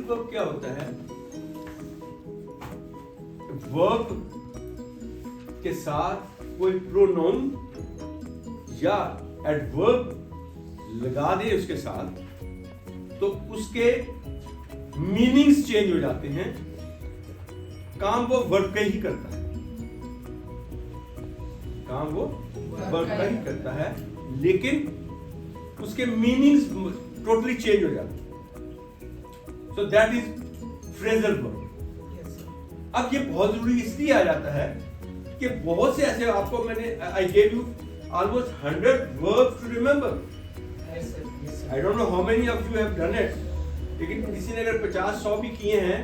Verb क्या होता है? वर्ब के साथ कोई प्रोनाउन या एडवर्ब लगा दे उसके साथ तो उसके मीनिंग्स चेंज हो जाते हैं। काम वो वर्ब का ही करता है, काम वो वर्ब का ही करता है, लेकिन उसके मीनिंग्स टोटली चेंज हो जाते हैं। So that is phrasal verb. अब ये बहुत जरूरी इसलिए आ जाता है कि बहुत से ऐसे आपको मैंने I gave you almost 100 verbs to remember. I don't know how many of you have done it. लेकिन किसी ने अगर 50-100 भी किए हैं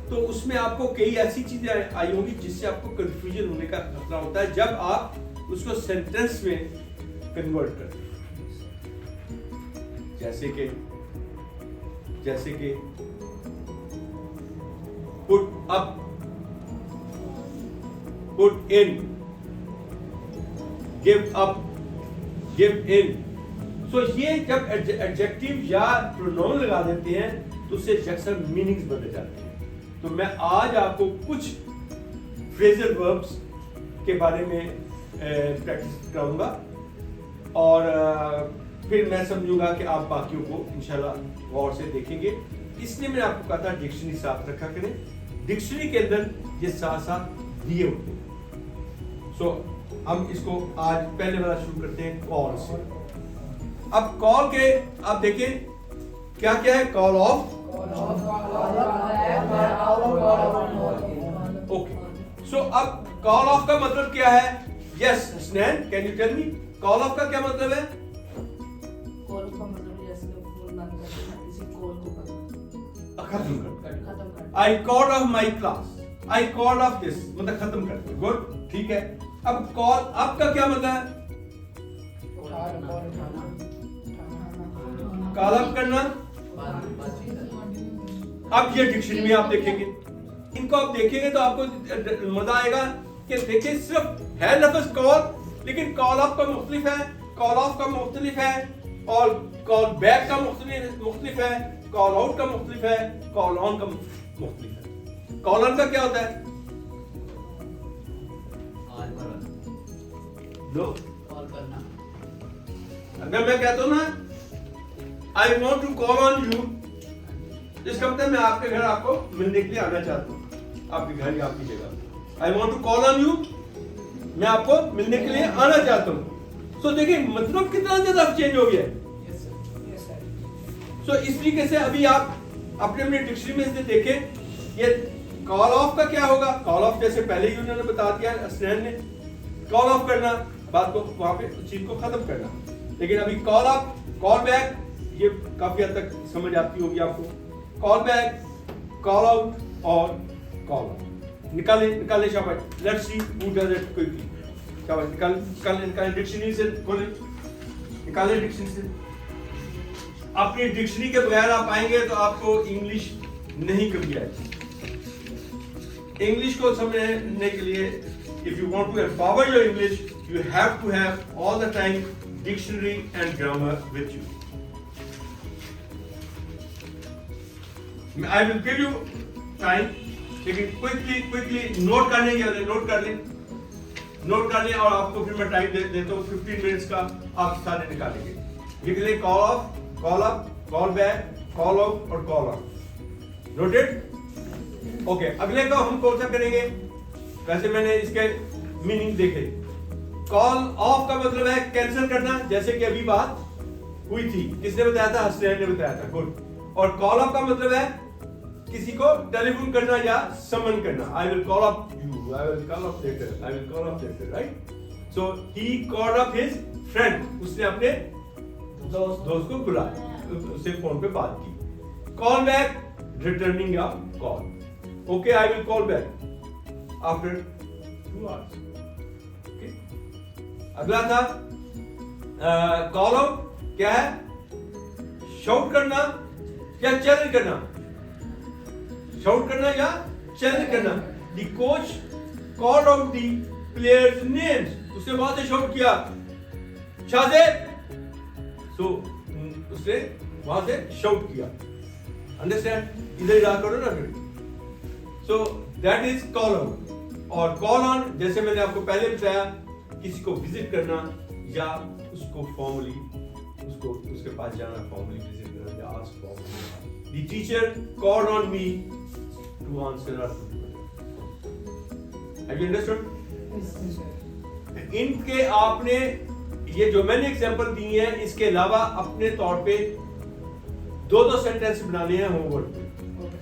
तो उसमें आपको कई ऐसी चीजें आई होंगी जिससे आपको कंफ्यूजन होने का खतरा होता है जब आप उसको सेंटेंस में कन्वर्ट करते हैं। जैसे कि put up, put in, give up, give in. So ये जब एडजेक्टिव या प्रोनाउन लगा देते हैं तो उससे अक्सर मीनिंग्स बदल जाते हैं। तो मैं आज आपको कुछ फ्रेजल वर्ब्स के बारे में प्रैक्टिस कराऊंगा और फिर मैं समझूंगा कि आप बाकियों को इंशाल्लाह गौर से देखेंगे। इसलिए मैंने आपको कहा था डिक्शनरी साथ रखा करें। डिक्शनरी के अंदर ये साथ साथ दिए होते हैं। सो हम इसको आज पहले वाला शुरू करते हैं कॉल से। अब कॉल के आप देखें क्या क्या है। Call of, okay. सो अब कॉल ऑफ का मतलब क्या है? यस स्नैन, can you tell me call off का क्या मतलब है? कॉल का मतलब जैसे फोन बंद करना, किसी कॉल को खत्म कर। I called of my class, I called off this, मतलब खत्म कर दो। गुड, ठीक है। अब कॉल अप का क्या मतलब है? कॉल अप करना। अब ये डिक्शनरी में आप देखेंगे, इनको आप देखेंगे तो आपको मजा आएगा कि देखिए सिर्फ है लफ्ज कॉल, लेकिन कॉल अप का मुख्तलिफ है, कॉल ऑफ का मुख्तलिफ है, और कॉल बैक का मुख्तलिफ है, कॉल आउट का मुख्तलिफ है, कॉल ऑन का मुख्तलिफ है। कॉल ऑन का क्या होता है? लो, अगर मैं कहता हूं ना I want to call on you, इसका मतलब मैं आपके घर आपको मिलने के लिए आना चाहता हूँ, आपके घर या आपकी जगह। I want to call on you, मैं आपको मिलने के लिए आना चाहता हूँ। सो देखिए मतलब कितना ज्यादा चेंज हो गया है। सो इस तरीके से अभी आप अपने अपने डिक्शनरी में से देखें ये कॉल ऑफ का क्या होगा। कॉल ऑफ जैसे पहले ही उन्होंने बता दिया स्नैन ने, कॉल ऑफ करना, बात को वहां पे चीज को खत्म करना। लेकिन अभी कॉल अप, कॉल बैक, ये काफी हद तक समझ आती होगी आपको। कॉल बैक, कॉल आउट और कॉल ऑन। निकाले शाबाश। Let's see who does it quickly. शाबाश, निकाले डिक्शनरी से, खोले, निकाले डिक्शनरी से। अपनी डिक्शनरी के बगैर आप आएंगे तो आपको इंग्लिश नहीं कभी आएगी। इंग्लिश को समझने के लिए if you want to empower your English, you have to have all the time dictionary and grammar with you. I will give you time, लेकिन quickly नोट करने के लिए नोट कर लें और आपको फिर मैं टाइम देता हूँ 15 मिनट्स का, आप सारे निकालेंगे। लिख लें call of, call up, call back, call out और कॉल ऑन। नोटेड? ओके, अगले का हम कौन सा करेंगे? वैसे मैंने इसके मीनिंग देखे। कॉल ऑफ का मतलब है कैंसिल करना, जैसे कि अभी बात हुई थी, किसने बताया था? हसनैन ने बताया था। गुड। और कॉल ऑफ का मतलब है किसी को टेलीफोन करना या समन करना। I will call up you, I will call up later, I will call up later, right? So he called up his friend, उसने अपने दोस्त को बुलाया, उससे फोन पे बात की। कॉल बैक, रिटर्निंग या call. Okay, I will call back after 2 hours. Okay? अगला था कॉल आउट, क्या है? शाउट करना या चैलेंज करना। शाउट करना या चैलेंज करना। The coach called out the players names, उसने वहां से शाउट किया शाहजेब, सो उसने वहां से शाउट किया। अंडरस्टैंड? इधर याद करो ना फिर। So that is call out. और कॉल ऑन जैसे मैंने आपको पहले बताया, किसी को विजिट करना या उसको फॉर्मली उसके पास जाना, फॉर्मली विजिट करना या ask formally. The teacher called on me to answer our question. Have you understood? इनके आपने ये जो मैंने एग्जांपल दी है, इसके अलावा अपने तौर पे दो सेंटेंस बनाने हैं होमवर्क पे।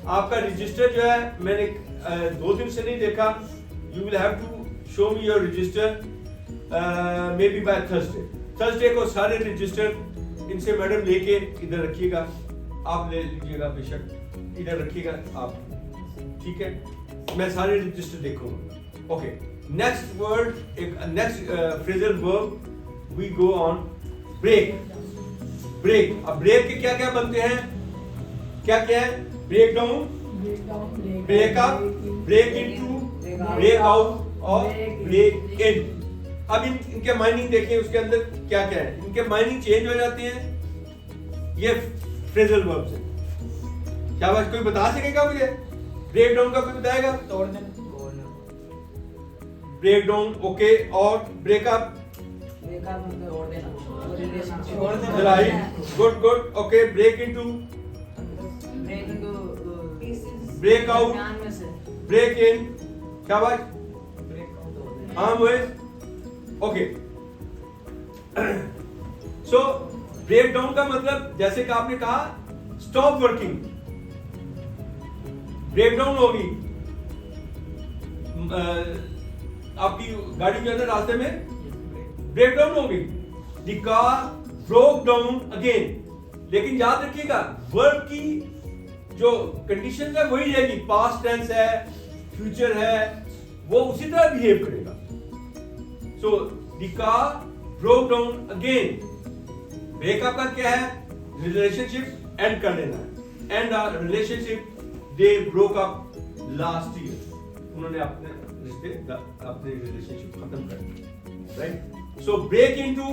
आपका रजिस्टर जो है मैंने 2 दिन से नहीं देखा। You will have to show me your register may be by Thursday को सारे रजिस्टर इनसे मैडम लेके इधर रखिएगा, आप ले लीजिएगा, बेशक इधर रखिएगा आप, ठीक है? मैं सारे रजिस्टर देखूंगा। ओके, नेक्स्ट वर्ड, एक next phrasal verb, we go on break. Break, अब ब्रेक के क्या क्या बनते हैं, क्या क्या है? Break down, break up, break into, break out और ब्रेक इन। अब इनके माइनिंग देखें, उसके अंदर क्या क्या है, इनके माइनिंग चेंज हो जाते हैं। ये फ्रेजल वर्ब्स हैं। क्या बात कोई बता सकेगा मुझे? ब्रेक डाउन का कोई बताएगा? तोड़ देना, ब्रेक डाउन, ओके। और ब्रेकअप, बेकार मतलब तोड़ देना, relationship, right, good good, okay. Break into, break into, break out, ध्यान में से ब्रेक इन, क्या बात? ब्रेक आउट तोड़ देना। हाँ मोहित, ओके। सो ब्रेक डाउन का मतलब जैसे कि आपने कहा स्टॉप वर्किंग, ब्रेक डाउन होगी, आपकी गाड़ी जो है ना रास्ते में ब्रेक डाउन होगी, the car broke down again. लेकिन याद रखिएगा वर्ब की जो कंडीशन है वही रहेगी, पास्ट टेंस है, फ्यूचर है, वो उसी तरह बिहेव करेगा। So the car broke down again. Breakup का क्या है? रिलेशनशिप एंड कर लेना है। And relationship they broke up last year, उन्होंने अपने रिश्ते, अपने रिलेशनशिप खत्म कर दिया, राइट? सो ब्रेक इनटू,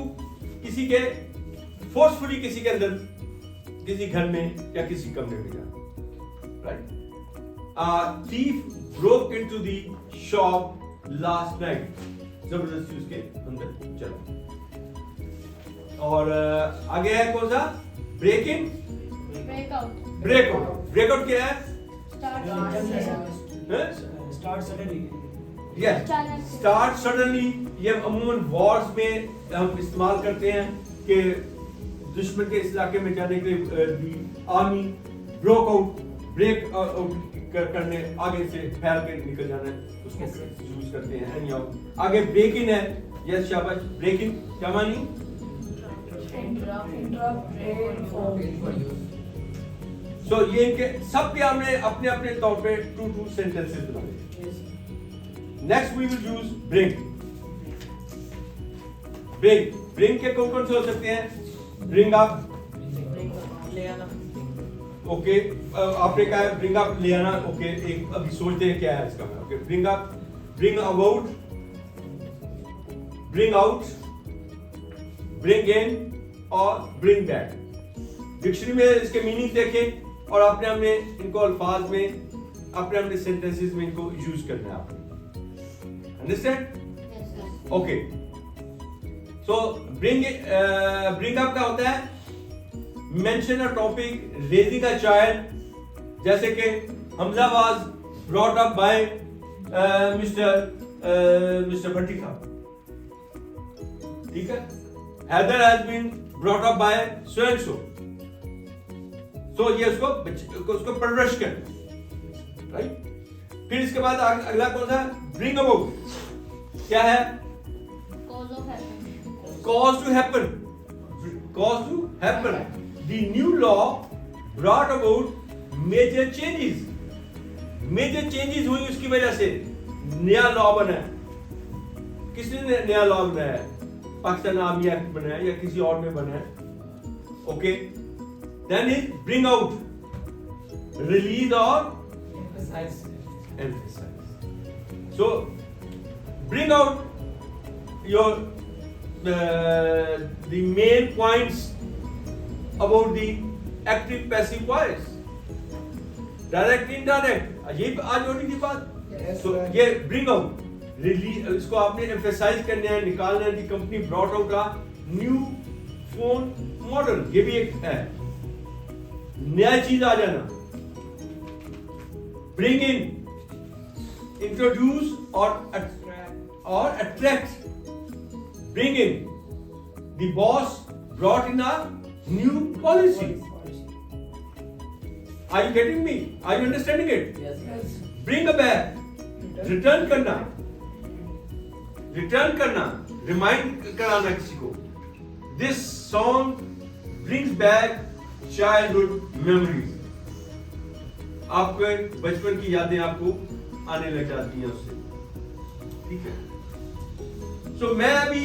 किसी के फोर्सफुली किसी के अंदर, किसी घर में या किसी कमरे में जाना, right? Thief broke into the shop last night, जबरदस्ती उसके अंदर चला। और आगे है कौन सा? Break in, breakout. ब्रेकआउट क्या है? Start suddenly, yes, start suddenly. ये अमूमन वॉर्स में हम इस्तेमाल करते हैं कि दुश्मन के इस इलाके में जाने के लिए army broke out, break out करने, आगे से फैल के निकल जाना है, उसको यूज करते हैं। एनी हाउ, आगे ब्रेक इन है, यस शाबाश। ब्रेक इन क्या मानी? सो ये इनके सब के हमने अपने अपने तौर पे टू सेंटेंसेस बनाए। Next we will use bring. Bring के कौन से हो सकते हैं? ब्रिंग अप, ले आना, ओके। आपने कहा ब्रिंग अप, ले आना, ओके। एक अभी सोचते हैं क्या है इसका, okay. Bring up, bring about, bring out, bring in और ब्रिंग बैक। डिक्शनरी में इसके मीनिंग देखें और अपने अपने इनको अल्फाज में, अपने अपने सेंटेंसेस में इनको यूज करना है आपने। Understand? Okay. So bring up का होता है mention a topic, raising a child. जैसे कि Hamza was brought up by Mister Bhatti sahab, ठीक है? Haider has been brought up by so and so. So ये उसको परवरिश करना, राइट? फिर इसके बाद अगला कौन सा? Bring about. क्या है? cause to happen, cause to happen. The new law brought about major changes. Major changes हुई उसकी वजह से, नया लॉ बना है। किसने नया लॉ बनाया है? पाकिस्तान आर्मी एक्ट बनाया या किसी और में बना है, okay? Then is bring out, release or emphasize. So bring out your the main points about the active passive voice. Direct indirect, ये आज होनी थी बात। Yes, तो sir. ये ब्रिंग आउट, रिलीज, इसको आपने एम्फेसाइज करना है, निकालना है कि company brought out a new phone model, ये भी एक है नया चीज आ जाना। ब्रिंग इन, इंट्रोड्यूस और attract, bring in, the boss brought in a new policy. Are you getting me? Are you understanding it? Yes. Bring a back, return करना, remind कराना किसी को। This song brings back childhood memories. आपके बचपन की यादें आपको आने लग जाती हैं उससे, ठीक है। So मैं अभी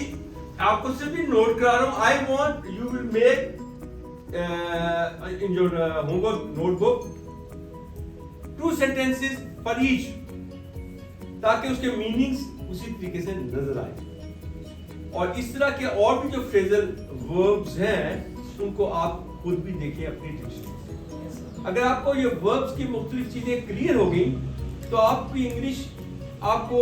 आपको सिर्फ नोट करा रहा हूं। I want you will make in your homework notebook 2 sentences for each, ताकि उसके मीनिंग्स उसी तरीके से नजर आए। और इस तरह के और भी जो फ्रेजल वर्ब्स हैं उनको आप खुद भी देखें अपनी डिक्शनरी से। अगर आपको ये वर्ब्स की मुख्तलिफ चीजें क्लियर हो गई तो आपकी इंग्लिश आपको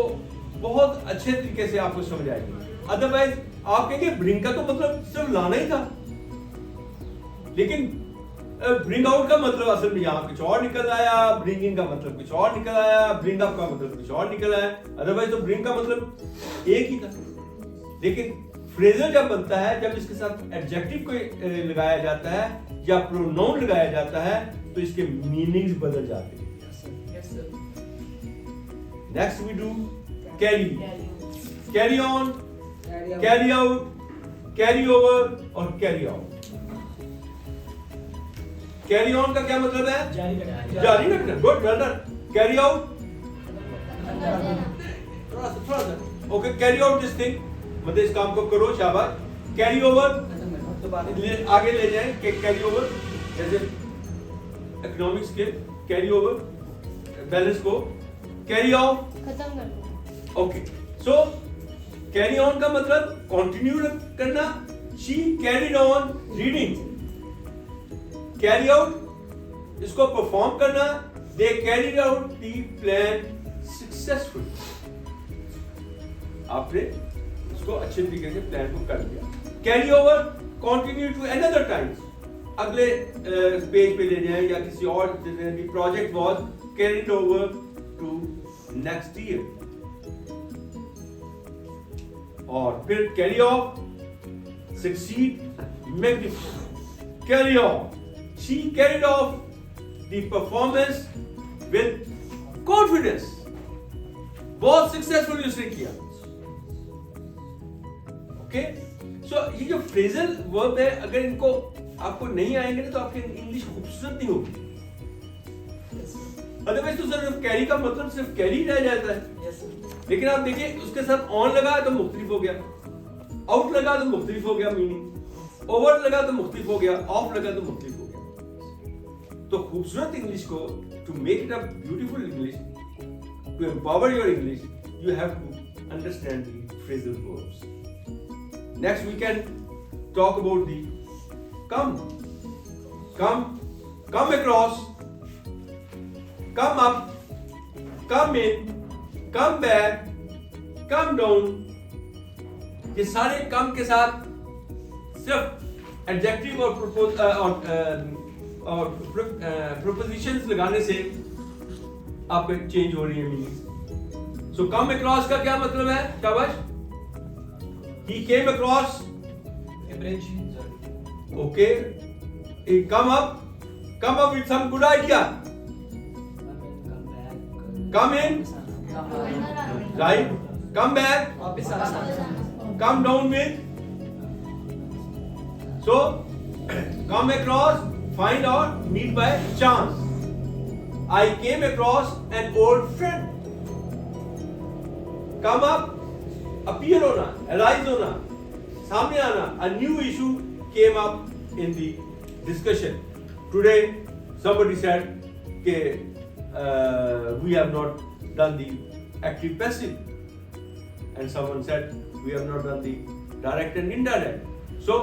बहुत अच्छे तरीके से आपको समझ आएगी। अदरवाइज आप कहेंगे ब्रिंग का तो मतलब सिर्फ लाना ही था, लेकिन ब्रिंग आउट का मतलब असल में यहाँ कुछ और निकल आया, ब्रिंग इन का मतलब कुछ और निकल आया, ब्रिंग अप का मतलब कुछ और निकल आया। अदरवाइज तो ब्रिंग का मतलब एक ही था। लेकिन फ्रेजल जब बनता है, जब इसके साथ एडजेक्टिव को लगाया जाता है या प्रोनाउन लगाया जाता है तो इसके मीनिंग्स बदल जाते हैं। Yes, sir. Next we do carry, carry on, Carry out. Carry out, carry over और कैरी आउट। कैरी ऑन का क्या मतलब है? जारी रखना। Good, well done. Carry out, थोड़ा सा okay, carry out this thing, मतलब इस काम को करो, शाबाश। कैरी ओवर, आगे ले जाएं कि कैरी ओवर, जैसे इकोनॉमिक्स के कैरी ओवर बैलेंस को, कैरी ऑफ खत्म कर दो। ओके। सो कैरी ऑन का मतलब कंटिन्यू करना। She carried on reading. Carry out, इसको परफॉर्म करना। They carried out the plan successfully. आपने इसको अच्छे तरीके से प्लान को कर दिया। Carry over, continue to another time, अगले पेज पे ले जाएं या किसी और project was carried over to next year. और फिर carry off, succeed, magnificent. Carry off, she carried off the performance with confidence. बहुत सक्सेसफुली उसने किया। ओके, सो ये जो फ्रेजल वर्ब है, अगर इनको आपको नहीं आएंगे ना तो आपकी इंग्लिश खूबसूरत नहीं होगी। अदरवाइज तो सिर्फ कैरी का मतलब सिर्फ कैरी रह जाता है। Yes, sir. लेकिन आप देखिए उसके साथ ऑन लगा तो मुख्तलिफ हो गया, आउट लगा तो मुख्तलिफ हो गया मीनिंग, ओवर लगा तो मुख्तलिफ हो गया, ऑफ लगा तो मुख्तलिफ हो गया। तो खूबसूरत इंग्लिश को, to make it a beautiful English, to empower your English, you have to understand the phrasal verbs. Next we can talk about the come across, come up, come in, come back, come down। ये सारे come के साथ सिर्फ adjective और propositions लगाने से आपके change हो रही है मीनिंग। सो कम अक्रॉस का क्या मतलब है? शाबाश। He came across A bridge. Sorry. Okay. he come up with some good idea। Come in, come in, come back. Come on. right, come back, वापस आना। come down with, so come across, find out, meet by chance। I came across an old friend। come up, appear होना, arise होना, सामने आना। a new issue came up in the discussion today। somebody said कि we have not done the active passive, and someone said we have not done the direct and indirect। so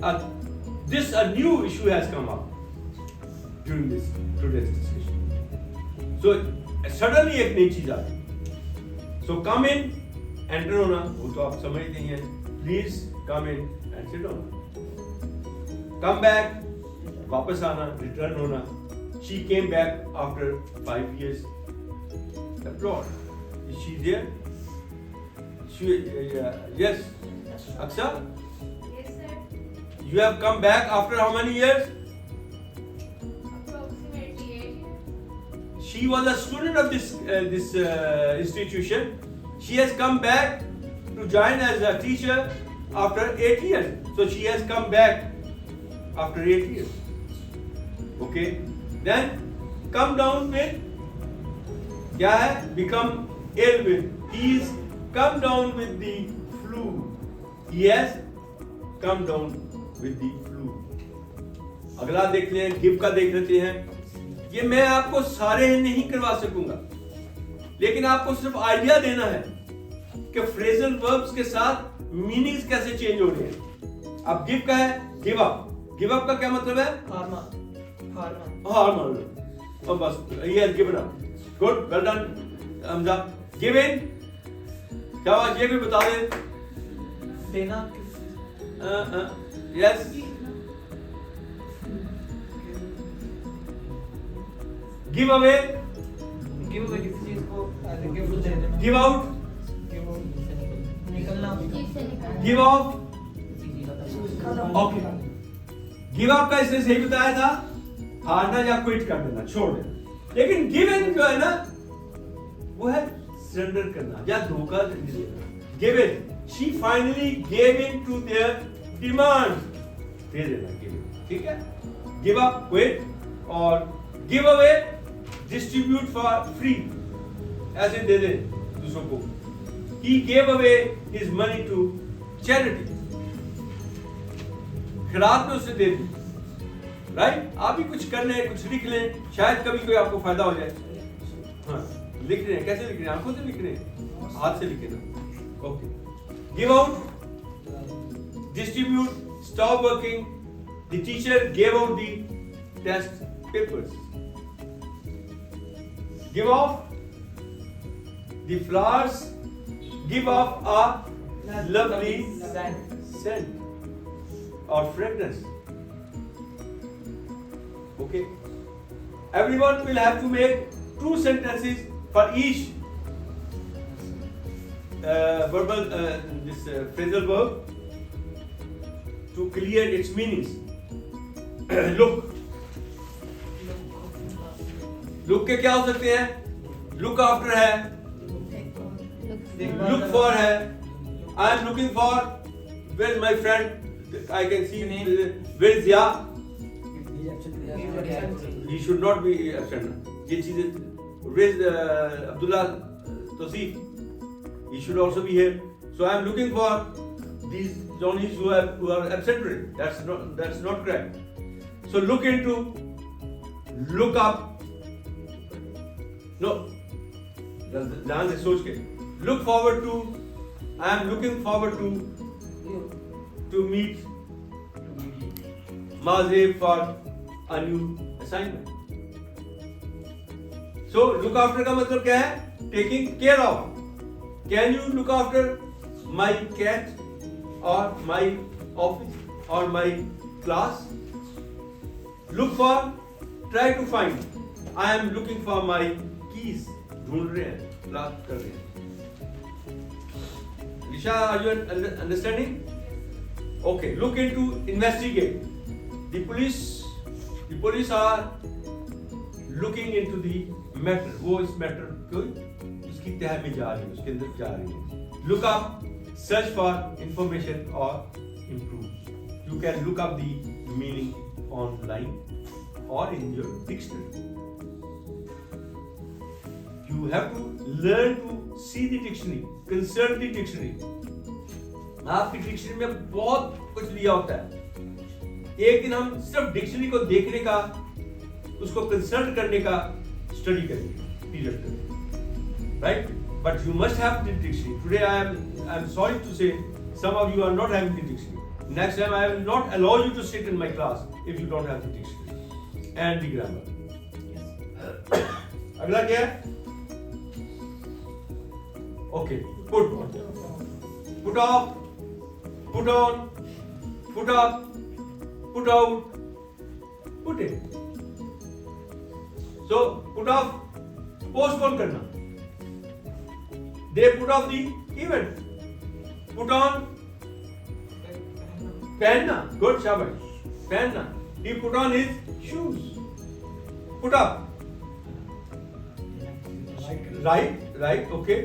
a new issue has come up during this today's discussion। So suddenly एक नई चीज आ गई. So come in, enter होना, वो तो आप समझते ही हैं. Please come in and sit down. Come back, वापस आना, return होना. She came back after 5 years. Abroad. Is she there? She, yes. Aksha, Yes, sir. you have come back after how many years? Approximately 8 years. She was a student of this institution. She has come back to join as a teacher after 8 years. So she has come back after 8 years. Okay. Then come down with क्या है? Become ill with. He's come down with the flu. He has come down with the flu. अगला देख लें, give का देख लेते हैं. ये मैं आपको सारे नहीं करवा सकूंगा, लेकिन आपको सिर्फ आइडिया देना है कि फ्रेजल वर्ब्स के साथ मीनिंग्स कैसे चेंज हो रहे हैं. अब गिव का है गिव अप. गिव अप का क्या मतलब है? हार मान लो. और बस ये given up. Good, well done Hamza. Give in, क्या बात, ये भी बता दे. देना. Yes. Give away. Give away किसी चीज को एज ए गिफ्ट दे देना. Give out. निकलना. Give off. Okay. Give up का इसने सही बताया था, हारना या क्विट कर देना, छोड़ देना. लेकिन गिव इन जो है ना, वो है सरेंडर करना या धोखा देना. Give in. She finally gave in to their demand. दे देना गिव इन. ठीक है. Give up, quit. और give away, distribute for free, ऐसे दे दे दूसरों को. He gave away his money to charity. खिरात में उसे दे दी. राइट. आप भी कुछ कर लें, कुछ लिख लें, शायद कभी कोई आपको फायदा हो जाए. हाँ, लिख रहे हैं. कैसे लिख रहे हैं? आंखों से लिख रहे हैं, हाथ से लिखे ना. Okay. Give out, distribute, stop working. The teacher gave out the test papers. Give off the flowers. Give off a lovely scent or fragrance. Okay. Everyone will have to make 2 sentences for each verbal phrasal verb to clear its meanings. Look. Look के क्या हो सकते हैं? Look after है. Look for है. I am looking for. Where is my friend? I can see. Where is Ya? He should not be absent. ये चीजें. Where is Abdullah Tosif? He should also be here. So I am looking for these Johnnies who are absent. That's not correct. So look into, look up. No. ध्यान से सोच के. Look forward to. I am looking forward to meet Mazib for a new assignment. So look after का मतलब क्या है? Taking care of. Can you look after my cat or my office or my class? Look for, try to find. I am looking for my keys. ढूंढ रहे हैं, तलाश कर रहे हैं. Lisha, are you understanding? Okay, look into, investigate. The police are looking into the matter. वो इस matter को उसकी तह में जा रही है, उसके अंदर जा रही है. Look up, search for information or improve. You can look up the meaning online or in your dictionary. You have to learn to see the dictionary, consult the dictionary. आपकी डिक्शनरी में बहुत कुछ लिया होता है. एक दिन हम सिर्फ डिक्शनरी को देखने का, उसको कंसल्ट करने का स्टडी करेंगे, पीरियड करेंगे, right? But you must have the dictionary. Today I am sorry to say some of you are not having the dictionary. Next time I will not allow you to sit in my class if you don't have the dictionary and the grammar. अगला क्या है? Okay, put off, put on, put up, put out, put in. So put off postpone करना, they put off the event. Put on पहनना, good, शाबाश, पहनना। he put on his shoes. Put up, right, okay,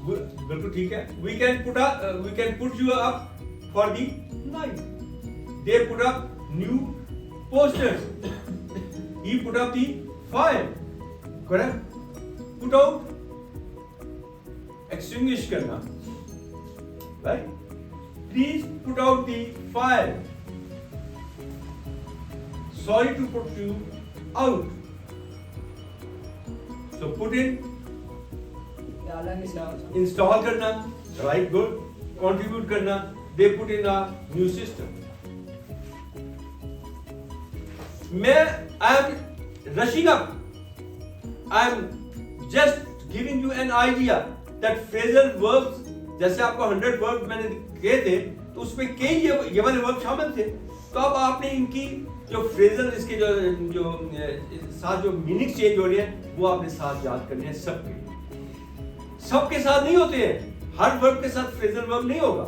बिल्कुल ठीक है। we can put you up for the night. They put up new posters. He put up the fire, correct? Put out, extinguish करना, right? Please put out the fire. Sorry to put you out. So put in, install करना, right, good. Contribute करना, they put in a new system. I am rushing up. I am just giving you an idea that phrasal verbs, जैसे आपको 100 verb मैंने कहे थे, तो उसमें कई ये वाले वर्ब शामिल थे। तो अब आपने इनकी जो फ्रेजल, इसके जो साथ जो मीनिंग चेंज हो रही है, वो आपने साथ याद करने हैं। सबके साथ नहीं होते हैं, हर वर्ब के साथ फ्रेजल वर्ब नहीं होगा,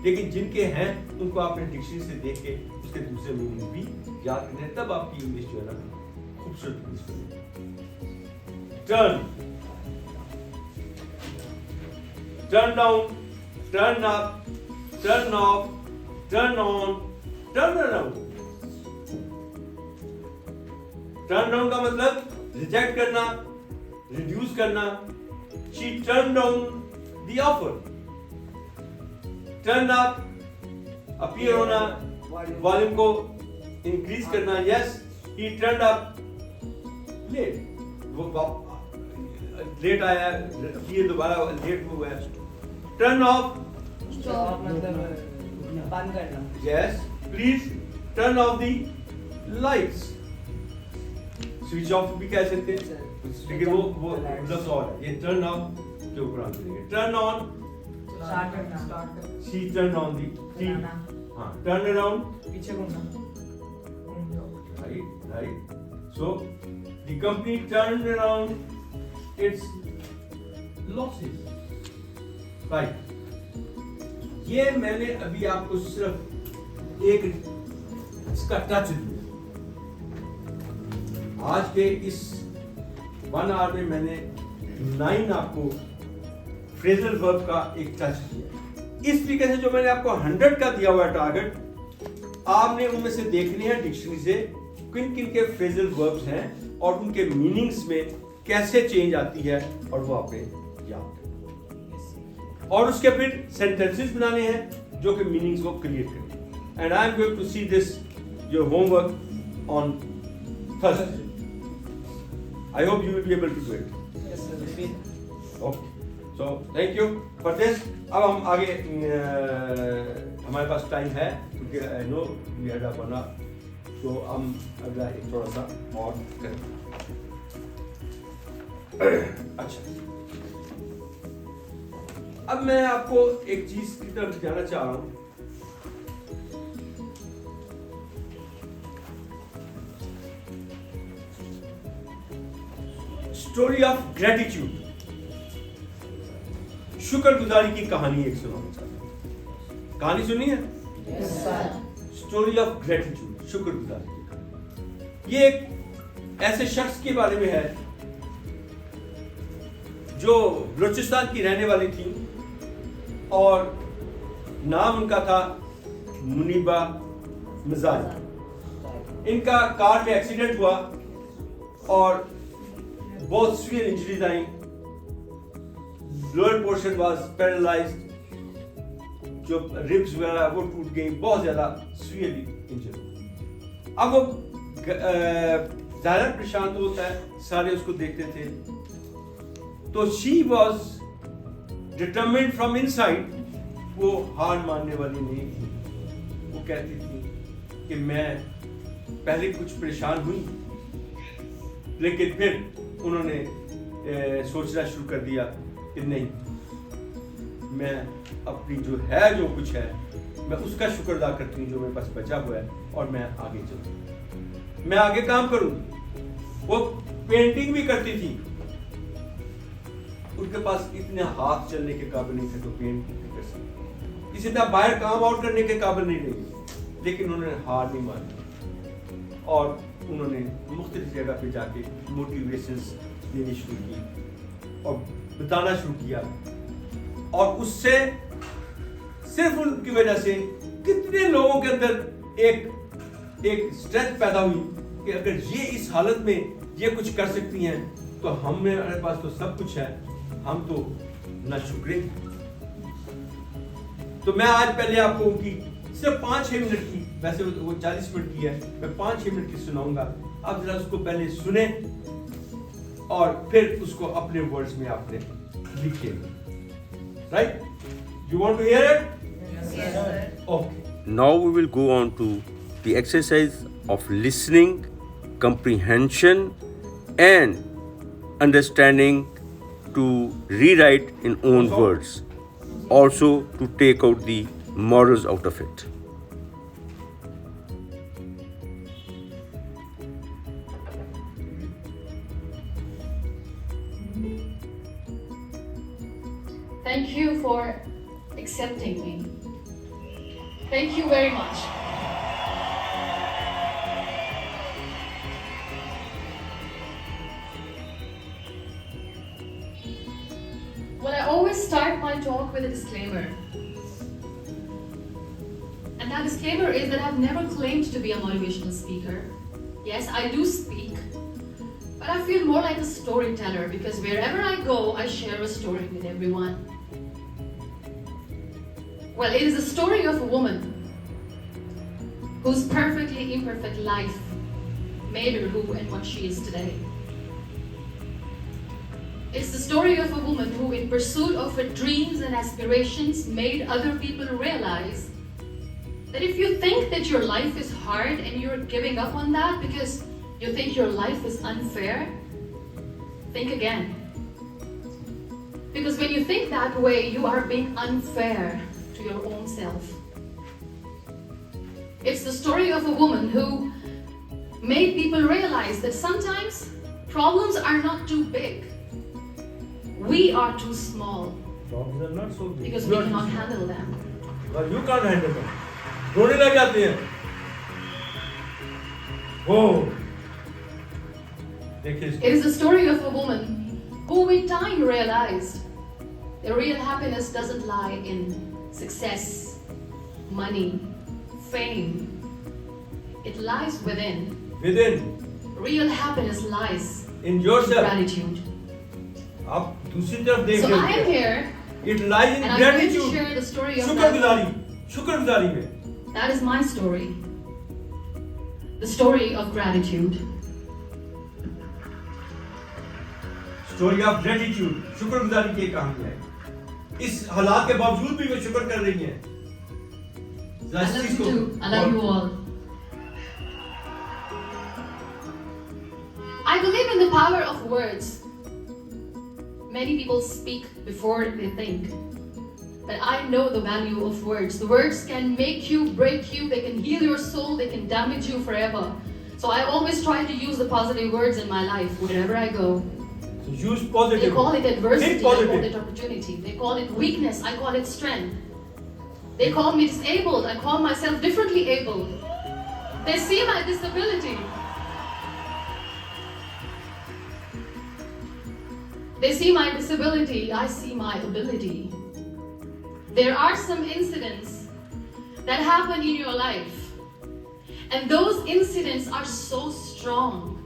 लेकिन जिनके हैं उनको आपने डिक्शनरी से देख के उसके दूसरे मीनिंग भी याद करने हैं, तब आपकी इंग्लिश जो है ना खूबसूरत इंग्लिश बनेगी। Turn, turn down, turn up, turn off, turn on, turn around. Turn down का मतलब रिजेक्ट करना, रिड्यूस करना। She turned down the offer. Turn up, appear होना, वॉल्यूम को इंक्रीज करना। Yes, he turned up late. वो late आया, appear दोबारा लेट हुआ है। Turn off, बंद करना। yes, please turn off the lights. Switch off भी कह सकते हैं, लेकिन वो लफ्ज और है। ये टर्न ऑफ के ऊपर आते हैं। टर्न ऑन, स्टार्ट करना। शी टर्न ऑन दी, हाँ, टर्न अराउंड, पीछे घूमना। Right. So the company turn around its losses, right. ये मैंने अभी आपको सिर्फ एक इसका टच दिया। आज के इस 1 आवर में मैंने 9 आपको फ्रेजल वर्ब का एक टच दिया। इस तरीके से जो मैंने आपको 100 का दिया हुआ टारगेट, आपने उनमें से देखने हैं डिक्शनरी से किन किन के फ्रेजल वर्ब्स हैं और उनके मीनिंग्स में कैसे चेंज आती है, और वो आपने याद करना, और उसके फिर सेंटेंसेस बनाने हैं जो कि मीनिंग्स को क्लियर करें। And I am going to see this your homework on Thursday. I hope you will be able to do it. Yes, sir. Okay. So thank you for this. अब हम आगे हमारे पास टाइम है, क्योंकि I know we had up enough. तो हम अगला एक थोड़ा सा और करेंगे। अच्छा, अब मैं आपको एक चीज की तरफ जाना चाह रहा हूँ। स्टोरी ऑफ ग्रेटिट्यूड, शुक्रगुजारी की कहानी एक सुनाना चाहता हूं। कहानी सुनी है? Yes, sir. Story of gratitude, शुक्रगुजारी की कहानी। ये एक ऐसे शख्स के बारे में है जो बलूचिस्तान की रहने वाली थी, और नाम उनका था मुनीबा मिजाज। इनका कार में एक्सीडेंट हुआ और बहुत severe injuries I. Lower portion was paralysed, जो रिब्स वगैरह वो टूट गई, बहुत ज्यादा सीवियरली इंजर्ड। अब वो ज़ाहिर परेशान तो होता है, सारे उसको देखते थे। तो she was determined from inside, वो हार मानने वाली नहीं थी। वो कहती थी कि मैं पहले कुछ परेशान हुई, लेकिन फिर उन्होंने सोचना शुरू कर दिया कि नहीं, मैं अपनी जो कुछ है मैं उसका शुक्र अदा करती हूँ जो मेरे पास बचा हुआ है, और मैं आगे चलूँ, मैं आगे काम करूँ। वो पेंटिंग भी करती थी, उनके पास इतने हाथ चलने के काबिल नहीं थे तो पेंट नहीं कर सकते, किसी तरह बाहर काम आउट करने के काबिल नहीं रही, लेकिन उन्होंने हार नहीं मानी और उन्होंने मुख्तलिफ जगह पे जाके मोटिवेशंस देनी शुरू की और बताना शुरू किया, और उससे सिर्फ उनकी वजह से कितने लोगों के अंदर एक स्ट्रेंथ पैदा हुई कि अगर ये इस हालत में ये कुछ कर सकती हैं तो हमारे पास तो सब कुछ है, हम तो ना शुक्र। तो मैं आज पहले आपको उनकी सिर्फ 5-6 मिनट की, वैसे वो 40 मिनट की है, मैं 5-6 मिनट की सुनाऊंगा, आप जरा उसको पहले सुने और फिर उसको अपने वर्ड्स में आपने लिखिए। Right? You want to hear it? Yes, sir. Okay. Now we will go on to the exercise of listening, comprehension, and understanding to rewrite in own words. Also to take out the morals out of it. Thank you for accepting me. Thank you very much. Well, I always start my talk with a disclaimer. And that disclaimer is that I've never claimed to be a motivational speaker. Yes, I do speak, but I feel more like a storyteller because wherever I go, I share a story with everyone. Well, it is a story of a woman whose perfectly imperfect life made her who and what she is today. It's the story of a woman who, in pursuit of her dreams and aspirations, made other people realize that if you think that your life is hard and you're giving up on that because you think your life is unfair, think again. Because when you think that way, you are being unfair to your own self. It's the story of a woman who made people realize that sometimes problems are not too big. We are too small Problems are not so big. because we cannot handle them. Well, you can't handle them. रोने लग जाते हैं। वो देखिए It is the story of a woman who with time realized the real happiness doesn't lie in success, money, fame. It lies within. within Real happiness lies in in yourself. gratitude. आप दूसरी तरफ देख So I am रहे here हैं। It lies in and I'm going to gratitude. share the story of that. शुक्रगुजारी में। That is my story. The story of gratitude. Story of gratitude. शुक्रगुजारी की कहानी है। इस हालात के बावजूद भी वो शुक्र कर रही हैं। I love you too. I love you all. I believe in the power of words. Many people speak before they think. But I know the value of words. The words can make you, break you, they can heal your soul, they can damage you forever. So I always try to use the positive words in my life wherever I go. So use positive. They call it adversity, Think I call positive. it opportunity. They call it weakness, I call it strength. They call me disabled, I call myself differently abled. They see my disability. They see my disability, I see my ability. There are some incidents that happen in your life, and those incidents are so strong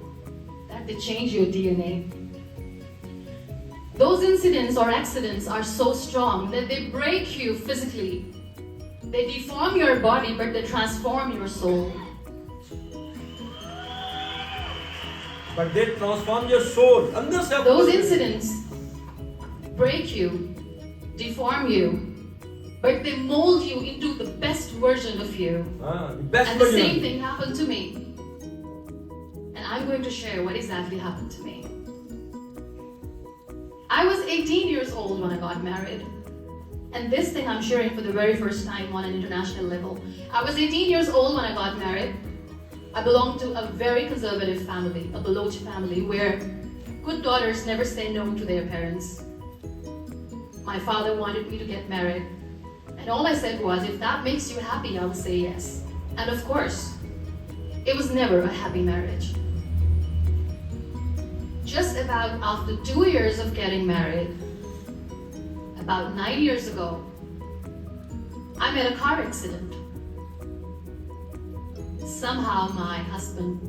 that they change your DNA. Those incidents or accidents are so strong that they break you physically. They deform your body, but they transform your soul. But they transform your soul. अंदर से आपको Those incidents break you, deform you, but they mold you into the best version of you. हाँ, the best And the version. same thing happened to me. And I'm going to share what exactly happened to me. I was 18 years old when I got married. And this thing I'm sharing for the very first time on an international level. I was 18 years old when I got married. I belonged to a very conservative family, a Baloch family, where good daughters never say no to their parents. My father wanted me to get married. And all I said was, if that makes you happy, I will say yes. And of course, it was never a happy marriage. Just about after 2 years of getting married, about 9 years ago, I met a car accident. Somehow my husband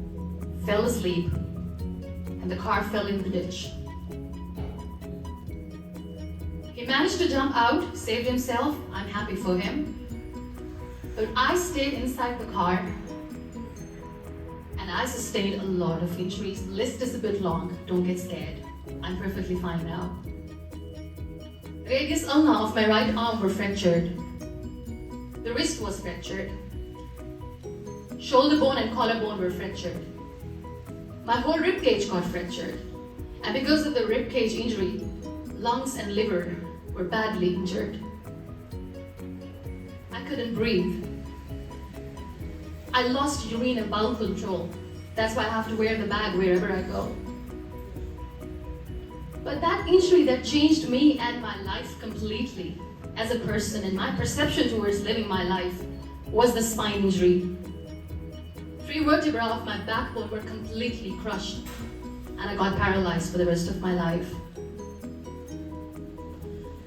fell asleep and the car fell in the ditch. He managed to jump out, saved himself. I'm happy for him. But I stayed inside the car and I sustained a lot of injuries. The list is a bit long, don't get scared. I'm perfectly fine now. Radius ulna of my right arm were fractured. The wrist was fractured. Shoulder bone and collarbone were fractured. My whole rib cage got fractured. And because of the rib cage injury, lungs and liver were badly injured. I couldn't breathe. I lost urine and bowel control. That's why I have to wear the bag wherever I go. But that injury that changed me and my life completely as a person and my perception towards living my life was the spine injury. 3 vertebrae of my backbone were completely crushed and I got paralyzed for the rest of my life.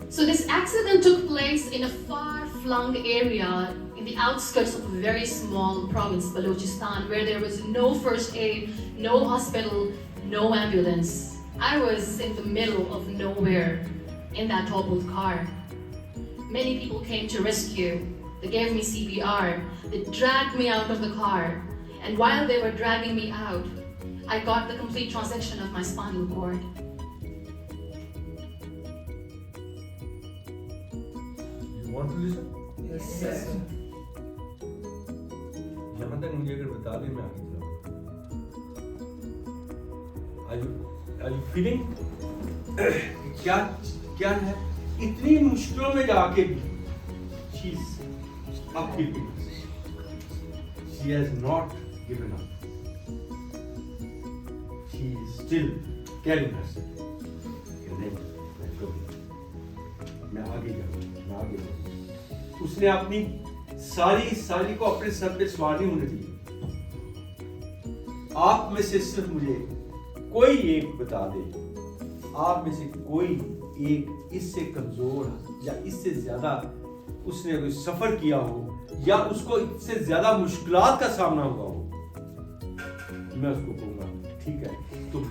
So this accident took place in a far-flung area in the outskirts of a very small province, Balochistan, where there was no first aid, no hospital, no ambulance. I was in the middle of nowhere in that toppled car. Many people came to rescue. They gave me CPR. They dragged me out of the car. And while they were dragging me out, I got the complete transection of my spinal cord. You want to listen? Yes. यहाँ तक मुझे अगर बता दें मैं आगे चलाऊँ। Are you feeling? क्या है? इतनी मुश्किलों में जाके भी she's up keeping. She has not given up. She is still carrying herself. मैं आगे जाऊँ। उसने अपनी सारी को अपने सर पे सवार नहीं होने दी। आप में से सिर्फ मुझे कोई एक बता दे, आप में से कोई एक इससे कमजोर या इससे ज्यादा उसने कोई सफर किया हो या उसको इससे ज्यादा मुश्किलात का सामना हुआ हो, मैं उसको कहूँगा ठीक है, तुम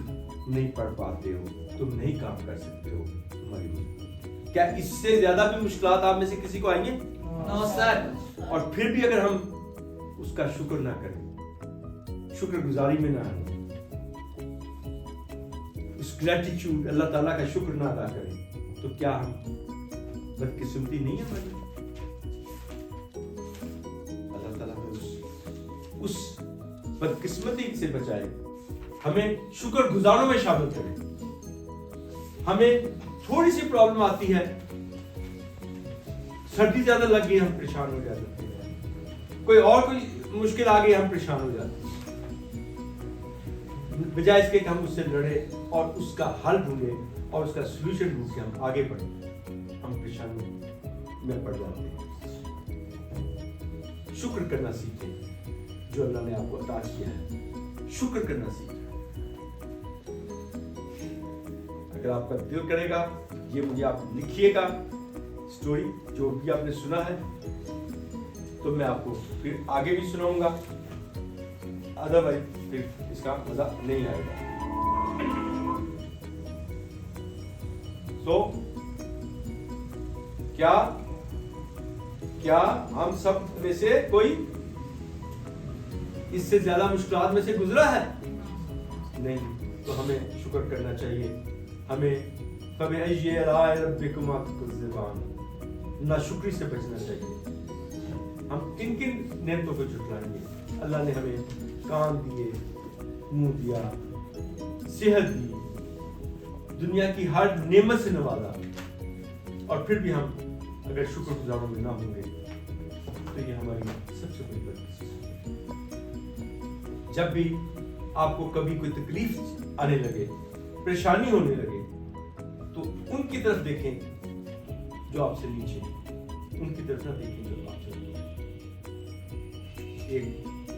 नहीं पढ़ पाते हो, तुम नहीं काम कर सकते हो, तुम्हारी मजबूरी। क्या इससे ज्यादा भी मुश्किलात आप में से किसी को आएंगे? No sir. और फिर भी अगर हम उसका शुक्र ना करें, शुक्रगुजारी में ना आए, उस ग्रेटिट्यूड अल्लाह ताला का शुक्र ना अदा करें, तो क्या हम बदकिस्मती नहीं है हमारी? अल्लाह ताला हमें उस बदकिस्मती से बचाए, हमें शुक्रगुजारों में शामिल करे। हमें थोड़ी सी प्रॉब्लम आती है, सर्दी ज्यादा लग गई हम परेशान हो जाते हैं, कोई मुश्किल आ गई हम परेशान हो जाते हैं। बजाय इसके कि हम उससे लड़े और उसका हल ढूंढे और उसका सलूशन ढूंढ के हम आगे बढ़े, हम परेशानी में पड़ जाते हैं। शुक्र करना सीखें जो अल्लाह ने आपको अता किया है, शुक्र करना सीखें। अगर आपका दिल करेगा, ये मुझे आप लिखिएगा स्टोरी जो भी आपने सुना है, तो मैं आपको फिर आगे भी सुनाऊंगा, अदरवाइज फिर इसका मजा नहीं आएगा। तो क्या हम सब में से कोई इससे ज्यादा मुश्किलात में से गुजरा है? नहीं, तो हमें शुक्र करना चाहिए। हमें नाशुक्री से बचना चाहिए। हम किन किन नेमतों को झुटलाएंगे? अल्लाह ने हमें कान दिए, मुंह दिया, सेहत दी, दुनिया की हर नेमत से नवाजा, और फिर भी हम अगर शुक्रगुजारों में ना होंगे तो ये हमारी सबसे बड़ी बदकिस्मती है। जब भी आपको कभी कोई तकलीफ आने लगे, परेशानी होने लगे, तो उनकी तरफ देखें जो आपसे नीचे, उनकी तरफ ना देखें जो आपसे ऊपर।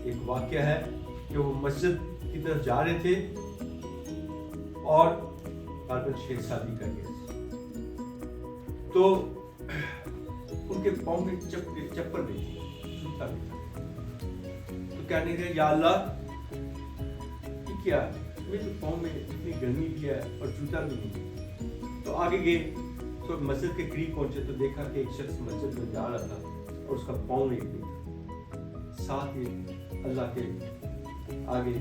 एक वाक्य है कि वो मस्जिद की तरफ जा रहे थे और कारबन शेख शादी कर गया, तो उनके पाँव में चप्पल नहीं थी, जूता नहीं था। तो कहने लगे या अल्लाह, ये क्या, मेरे तो पाँव में इतनी गर्मी भी है और जूता भी नहीं। तो आगे गए तो मस्जिद के करीब पहुंचे तो देखा कि एक शख्स मस्जिद में जा रहा था और उसका पाँव में नहीं था। साथ ही अल्लाह के आगे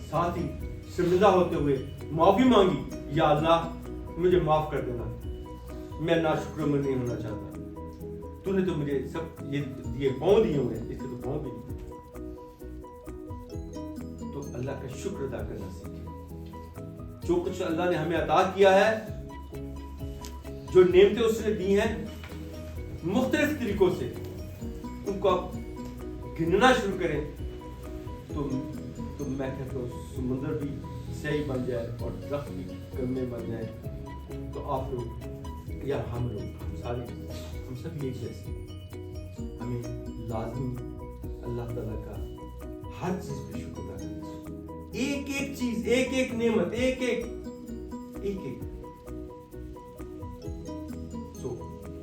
साथ ही शर्मिंदा होते हुए माफी मांगी, या अल्लाह मुझे माफ कर देना, मैं नाशुक्र नहीं होना चाहता, तूने तो मुझे सब ये दिए, पाँव दिए हुए, इसके तो पाँव भी नहीं। तो अल्लाह का शुक्र अदा करना सीखें। जो कुछ अल्लाह ने हमें अता किया है, जो नेमतें उसने दी हैं मुख्तलिफ तरीकों से, उनको आप गिनना शुरू करें तो मैं कहता हूँ समुद्र भी सही बन जाए और दरख्त भी कलमे बन जाए, तो आप लोग या हम लोग, हम सब एक जैसे, हमें लाजमी अल्लाह ताला का हर चीज पे शुक्र अदा करना चाहिए। एक एक चीज, एक एक नेमत, एक एक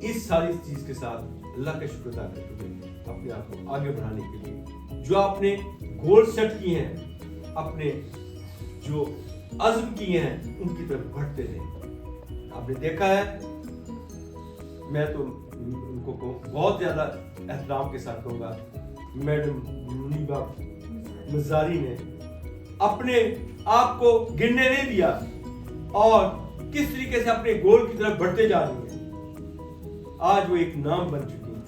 इस सारी चीज के साथ अल्लाह का शुक्र अदा करते हुए अपने आप को आगे बढ़ाने के लिए जो आपने गोल सेट किए हैं, अपने जो अज़्म किए हैं, उनकी तरफ बढ़ते रहें। आपने देखा है, मैं तो उनको बहुत ज्यादा एहतराम के साथ कहूँगा, मैडम मुनीबा मज़ारी ने अपने आप को गिरने नहीं दिया और किस तरीके से अपने गोल की तरफ बढ़ते जा रही है। आज वो एक नाम बन चुकी है,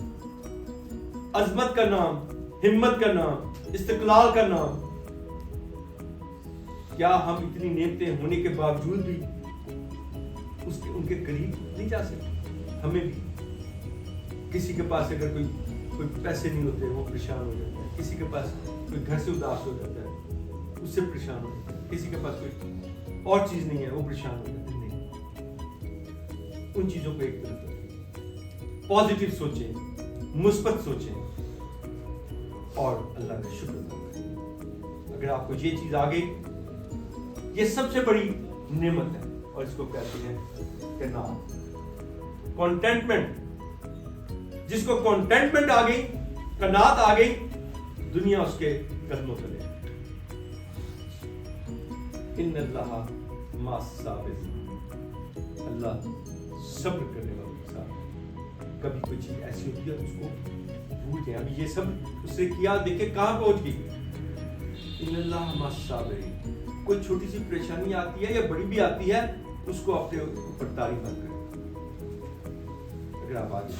अजमत का नाम, हिम्मत का नाम, इस्तिकलाल का नाम। क्या हम इतनी नेमतें होने के बावजूद भी उनके करीब नहीं जा सकते? हमें भी किसी के पास अगर कोई पैसे नहीं होते वो परेशान हो जाता है, किसी के पास कोई घर से उदास हो जाता है, उससे परेशान हो जाता है, किसी के पास कोई और चीज नहीं है वो परेशान हो जाता है। नहीं, उन चीजों को एक तरफ रखें, पॉजिटिव सोचें, मुस्बत सोचें और अल्लाह का शुक्र अदा करें। अगर आपको ये चीज आ गई, ये सबसे बड़ी नेमत है और इसको कहते हैं कनात, कंटेंटमेंट। जिसको कंटेंटमेंट आ गई, कनात आ गई, दुनिया उसके कदमों तले। इन्नल्लाह मास्साबिरीन, अल्लाह सब्र करने वालों के साथ। कभी कोई चीज ऐसी होती है उसको भूल जाए, अभी ये सब उसने किया, देखे कहां पहुंच गई। इन्नल्लाह मास्साबिरीन, कोई छोटी सी परेशानी आती है या बड़ी भी आती है, उसको अपने ऊपर तारी मत करें। अगर आप आगे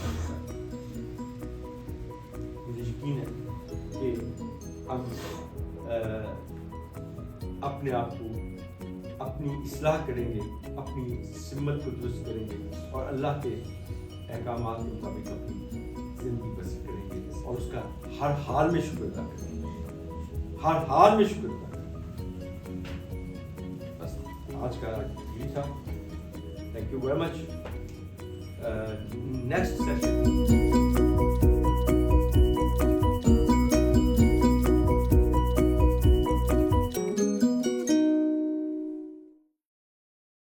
मुझे यकीन है कि हम अपने आप को अपनी इस्लाह करेंगे, अपनी सिमत को दुरुस्त करेंगे और अल्लाह के अहकामात के मुताबिक अपनी जिंदगी बसर करेंगे और उसका हर हाल में शुक्र अदा करेंगे, हर हाल में शुक्र अदा करेंगे। बस आज का यही था। Thank you very much. Next session